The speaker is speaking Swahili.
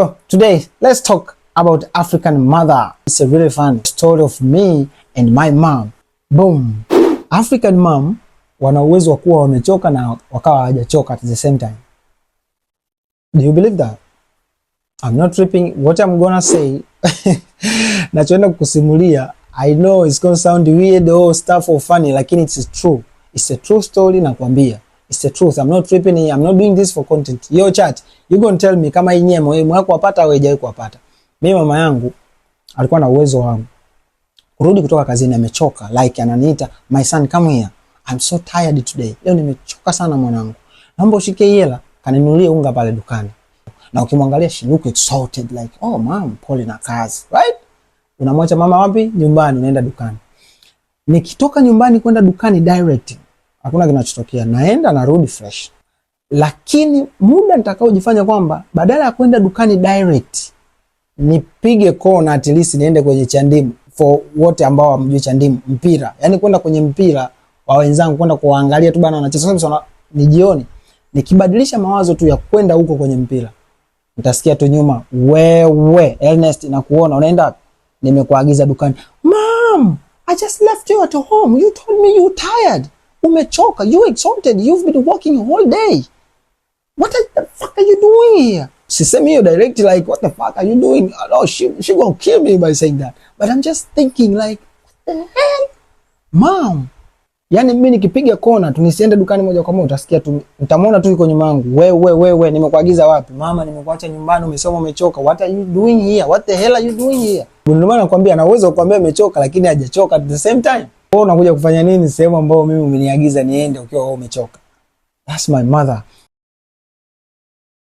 So today, let's talk about African mother. It's a really fun story of me and my mom. Boom. African mom wana uwezo wa kuwa wamechoka na wakawa hawajachoka at the same time. Do you believe that? I'm not tripping. What I'm gonna say, nachoenda kukusimulia, I know it's gonna sound weird or stuff or funny, lakini it's true. It's a true story nakwambia. It's the truth. I'm not tripping. I'm not doing this for content. Yo chat, you gonna tell me kama hii nyemo wewe mwako wapata au haijawahi kuwapata. Mimi mama yangu alikuwa na uwezo wangu. Kurudi kutoka kazini amechoka, like ananiita, my son come here. I'm so tired today. Leo nimechoka sana mwanangu. Naomba ushike hela, kaninunulie unga pale dukani. Na ukimwangalia she look exhausted like, oh mom, pole na kazi, right? Unamwacha mama wapi? Nyumbani, unaenda dukani. Nikitoka nyumbani kwenda dukani direct, hakuna kinachotokea. Naenda narudi fresh. Lakini muda nitakaojifanya kwamba badala ya kwenda dukani direct, nipige kona at least niende kwenye chandimu, for wote ambao hamjui chandimu, mpira. Yaani kwenda kwenye mpira wa wenzangu, kwenda kuangalia tu bana wanacheza, sasa ni jioni. Nikibadilisha mawazo tu ya kwenda huko kwenye mpira, utasikia tu nyuma, wewe Ernest nakuona unaenda, nimekuagiza dukani. Mom, I just left you at home. You told me you tired. Umechoka, you exhausted. You've been working all day. What the fuck are you doing here? She sent me direct like, what the fuck are you doing? Oh, she gonna kill me by saying that. But I'm just thinking like, what the hell? Mom. Yani mimi nikipiga kona tu nisiende dukani moja kwa moja, utasikia tu, utamwona tu yuko nyuma yangu. Wewe nimekuagiza wapi? Mama, nimekuacha nyumbani, umesoma umechoka. What are you doing here? What the hell are you doing here? Ndio maana nakwambia ana uwezo kukwambia umechoka lakini hajachoka at the same time. Wewe unakuja kufanya nini sehemu ambayo mimi umeniagiza niende ukiwa wewe umechoka? That's my mother.